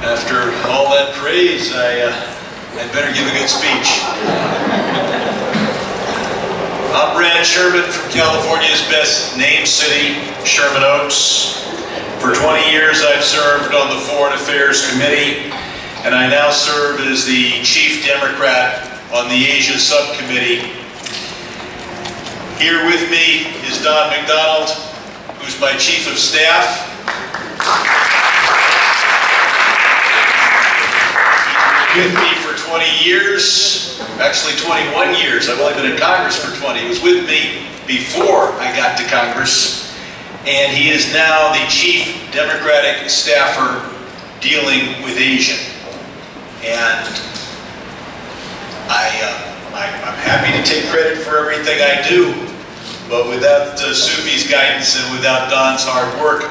After all that praise, I'd better give a good speech. I'm Brad Sherman from California's best named city, Sherman Oaks. For 20 years I've served on the Foreign Affairs Committee, and I now serve as the Chief Democrat on the Asia Subcommittee. Here with me is Don McDonald, who's my Chief of Staff. With me for 20 years, actually 21 years. I've only been in Congress for 20. He was with me before I got to Congress, and he is now the Chief Democratic Staffer dealing with Asia. And I'm happy to take credit for everything I do, but without Sufi's guidance and without Don's hard work,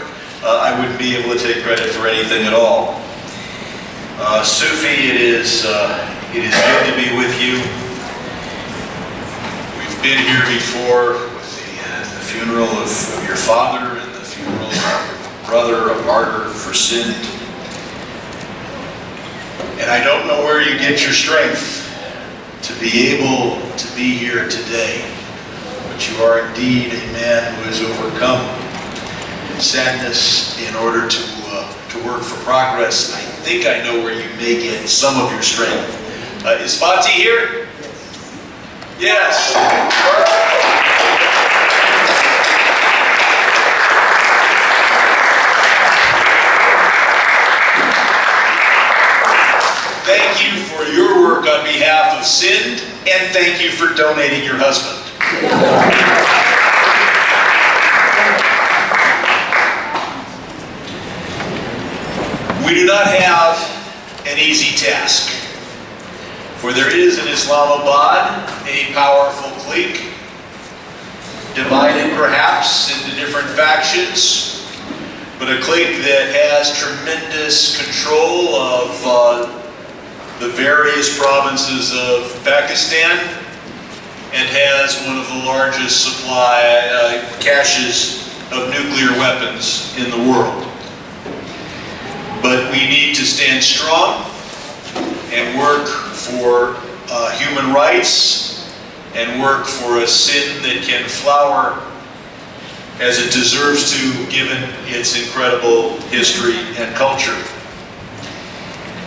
I wouldn't be able to take credit for anything at all. Sufi, it is good to be with you. We've been here before with the funeral of your father and the funeral of your brother, a martyr for sin. And I don't know where you get your strength to be able to be here today, but you are indeed a man who has overcome sadness in order to work for progress. I think I know where you may get some of your strength. Is Fati here? Yes. Thank you for your work on behalf of Sindh, and thank you for donating your husband. We do not have an easy task, for there is in Islamabad a powerful clique, divided perhaps into different factions, but a clique that has tremendous control of the various provinces of Pakistan and has one of the largest caches of nuclear weapons in the world. But we need to stand strong and work for human rights and work for a Sindh that can flower as it deserves to, given its incredible history and culture.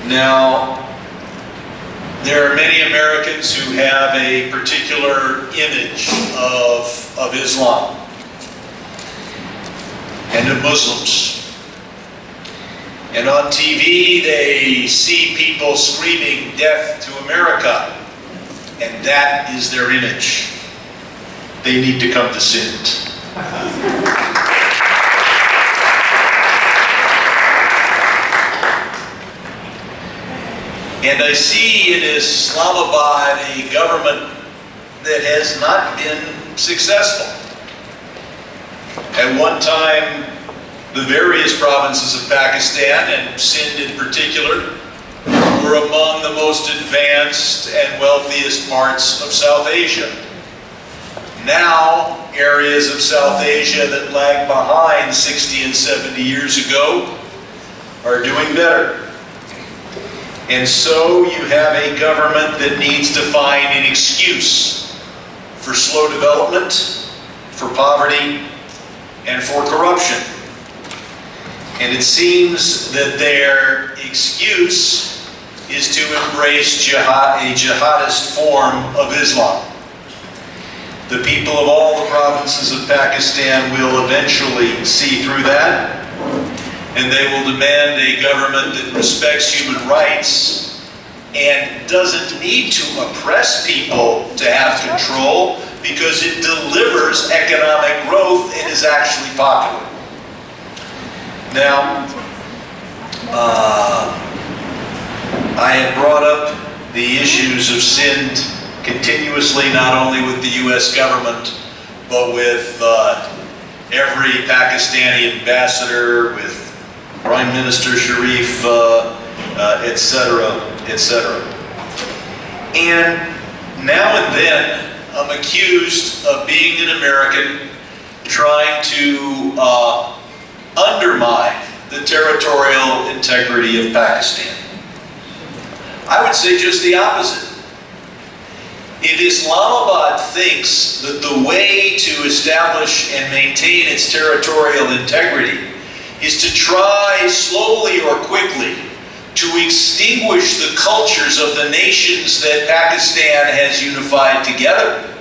Now, there are many Americans who have a particular image of Islam and of Muslims. And on TV, they see people screaming death to America, and that is their image. They need to come to Sindh. And I see in Islamabad a government that has not been successful. At one time, the various provinces of Pakistan, and Sindh in particular, were among the most advanced and wealthiest parts of South Asia. Now, areas of South Asia that lagged behind 60 and 70 years ago are doing better. And so you have a government that needs to find an excuse for slow development, for poverty, and for corruption. And it seems that their excuse is to embrace a jihadist form of Islam. The people of all the provinces of Pakistan will eventually see through that, and they will demand a government that respects human rights and doesn't need to oppress people to have control, because it delivers economic growth and is actually popular. Now, I have brought up the issues of Sindh continuously, not only with the U.S. government, but with every Pakistani ambassador, with Prime Minister Sharif, etc., etc. And now and then, I'm accused of being an American trying to undermine the territorial integrity of Pakistan? I would say just the opposite. If Islamabad thinks that the way to establish and maintain its territorial integrity is to try slowly or quickly to extinguish the cultures of the nations that Pakistan has unified together,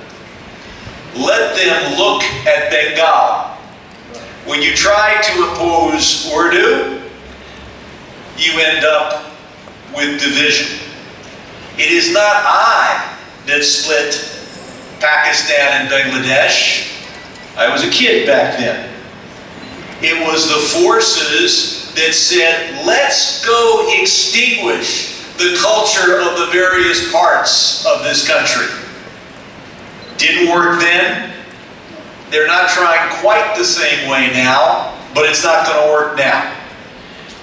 let them look at Bengal. When you try to impose Urdu, you end up with division. It is not I that split Pakistan and Bangladesh. I was a kid back then. It was the forces that said, let's go extinguish the culture of the various parts of this country. Didn't work then. They're not trying quite the same way now, but it's not going to work now.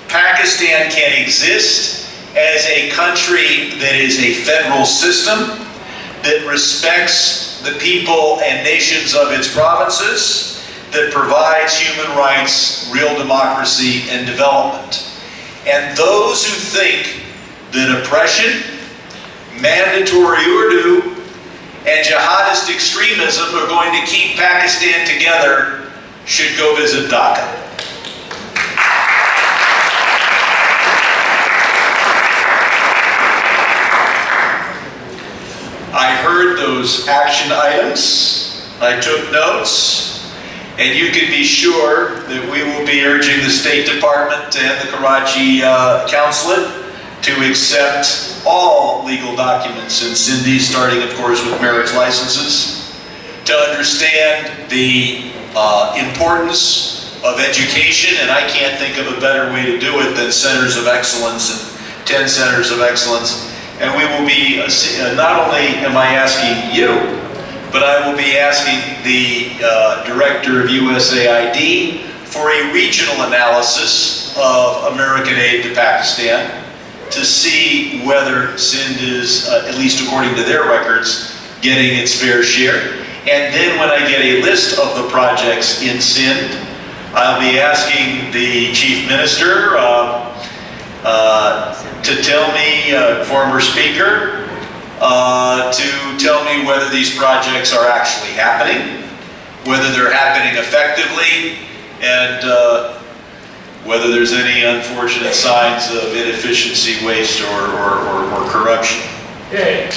Pakistan can exist as a country that is a federal system that respects the people and nations of its provinces, that provides human rights, real democracy, and development. And those who think that oppression, mandatory Urdu, and jihadist extremism are going to keep Pakistan together should go visit Dhaka. I heard those action items, I took notes, and you can be sure that we will be urging the State Department and the Karachi Consulate to accept all legal documents in Sindhi, starting of course with marriage licenses, to understand the importance of education, and I can't think of a better way to do it than centers of excellence and 10 centers of excellence. And we will be, not only am I asking you, but I will be asking the Director of USAID for a regional analysis of American aid to Pakistan to see whether Sindh is, at least according to their records, getting its fair share. And then when I get a list of the projects in Sindh, I'll be asking the Chief Minister to tell me, former Speaker, to tell me whether these projects are actually happening, whether they're happening effectively, and whether there's any unfortunate signs of inefficiency, waste, or corruption. Yay.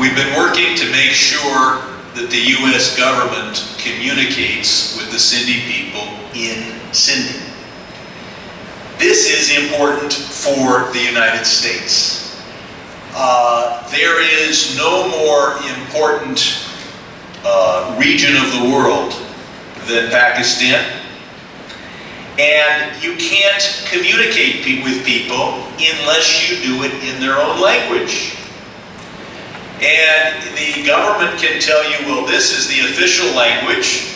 We've been working to make sure that the U.S. government communicates with the Sindhi people in Sindhi. This is important for the United States. There is no more important region of the world than Pakistan. And you can't communicate with people unless you do it in their own language. And the government can tell you, well, this is the official language,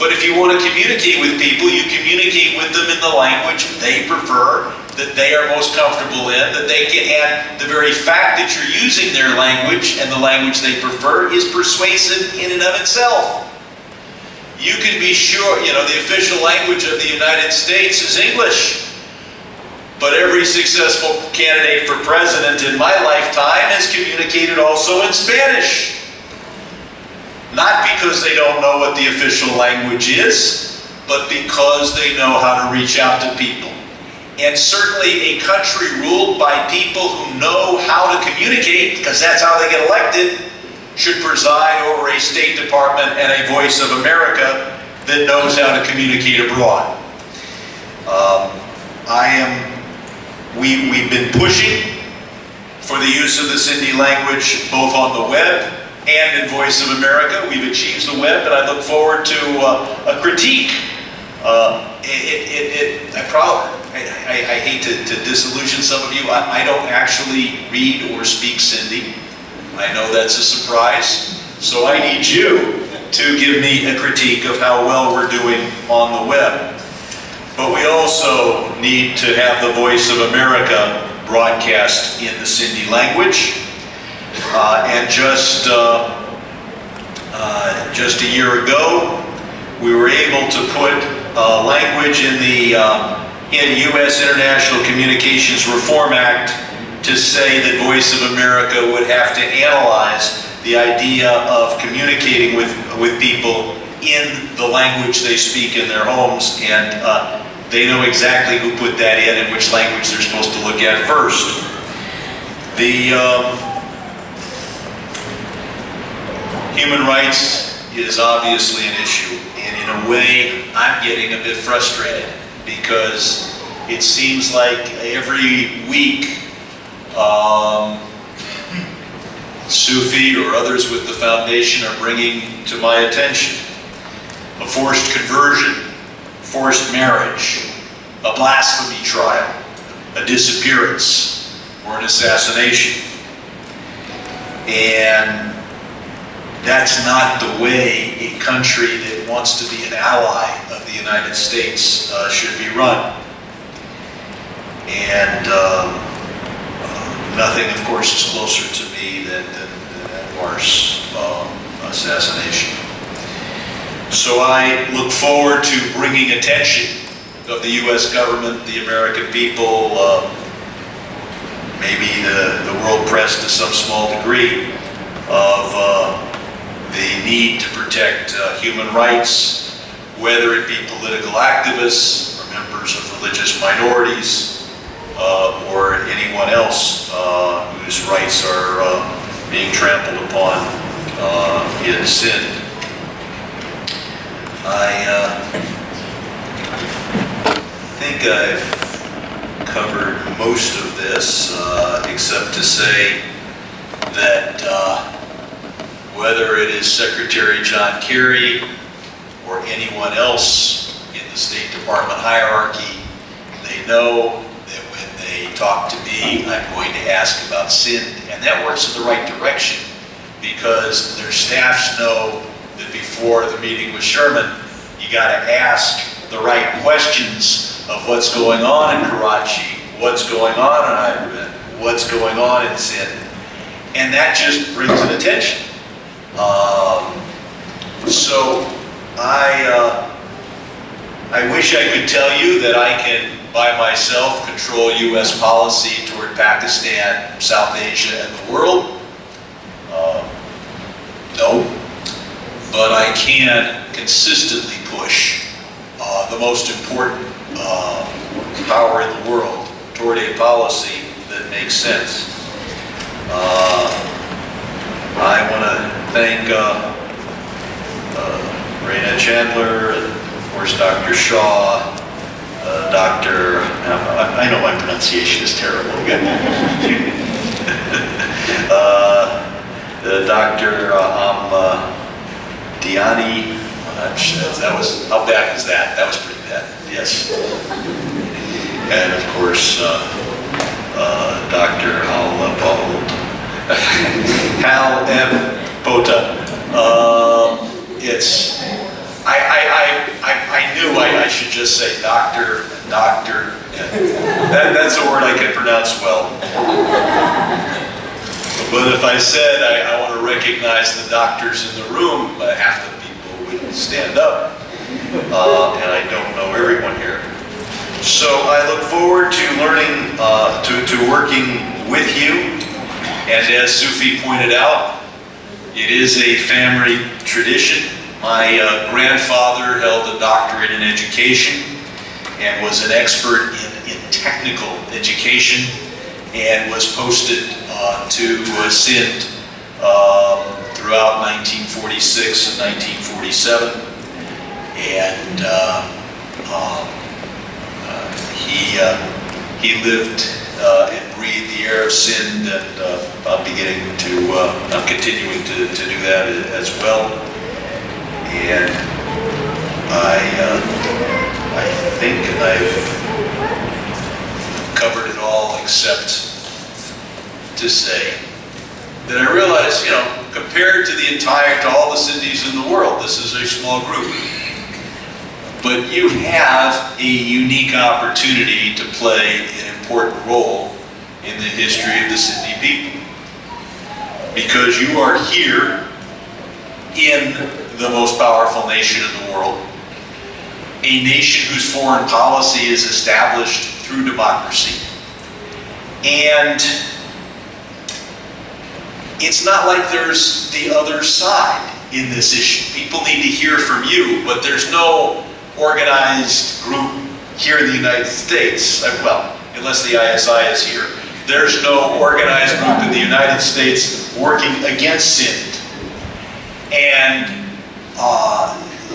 but if you want to communicate with people, you communicate with them in the language they prefer, that they are most comfortable in, that they can, and the very fact that you're using their language and the language they prefer is persuasive in and of itself. You can be sure, the official language of the United States is English. But every successful candidate for president in my lifetime has communicated also in Spanish. Not because they don't know what the official language is, but because they know how to reach out to people. And certainly a country ruled by people who know how to communicate, because that's how they get elected, should preside over a State Department and a Voice of America that knows how to communicate abroad. We've been pushing for the use of the Sindhi language both on the web and in Voice of America. We've achieved the web, and I look forward to a critique. I hate to disillusion some of you. I don't actually read or speak Sindhi. I know that's a surprise. So I need you to give me a critique of how well we're doing on the web. But we also need to have the Voice of America broadcast in the Sindhi language. And just a year ago, we were able to put language in the U.S. International Communications Reform Act to say that Voice of America would have to analyze the idea of communicating with people in the language they speak in their homes, and they know exactly who put that in and which language they're supposed to look at first. Human rights is obviously an issue, and in a way, I'm getting a bit frustrated because it seems like every week, Sufi or others with the foundation are bringing to my attention a forced conversion, forced marriage, a blasphemy trial, a disappearance, or an assassination. And that's not the way a country that wants to be an ally of the United States should be run. And nothing, of course, is closer to me than Anwar's assassination. So I look forward to bringing attention of the U.S. government, the American people, maybe the world press to some small degree, of the need to protect human rights, whether it be political activists or members of religious minorities, or anyone else whose rights are being trampled upon in sin. I think I've covered most of this, except to say that whether it is Secretary John Kerry or anyone else in the State Department hierarchy, they know that when they talk to me, I'm going to ask about sin, and that works in the right direction because their staffs know that before the meeting with Sherman, you got to ask the right questions of what's going on in Karachi, what's going on in Hyderabad, what's going on in Sindh, and that just brings an attention. So I wish I could tell you that I can, by myself, control U.S. policy toward Pakistan, South Asia, and the world. No. But I can consistently push the most important power in the world toward a policy that makes sense. I want to thank Raina Chandler, and of course Dr. Shaw, Dr. I know my pronunciation is terrible. Dr. Diani. That was, how bad was that? That was pretty bad. Yes. And of course, Dr. Hal M. Pota. I knew I should just say doctor. That's a word I can pronounce well. But if I said I want to recognize the doctors in the room, half the people would stand up. And I don't know everyone here. So I look forward to learning, to working with you. And as Sufi pointed out, it is a family tradition. My grandfather held a doctorate in education and was an expert in technical education and was posted to Sindh throughout 1946 and 1947. And he lived and breathed the air of Sindh, and I'm continuing to do that as well. And I think I've covered it all except to say that I realize, compared to all the Sindhis in the world, this is a small group. But you have a unique opportunity to play an important role in the history of the Sindhi people. Because you are here in the most powerful nation in the world, a nation whose foreign policy is established through democracy. And it's not like there's the other side in this issue. People need to hear from you, but there's no organized group here in the United States, well, unless the ISI is here. There's no organized group in the United States working against sin. And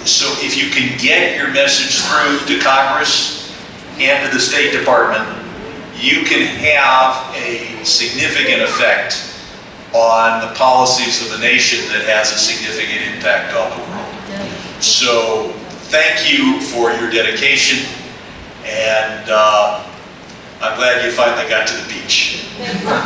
so if you can get your message through to Congress and to the State Department, you can have a significant effect on the policies of the nation that has a significant impact on the world. So thank you for your dedication, and I'm glad you finally got to the beach.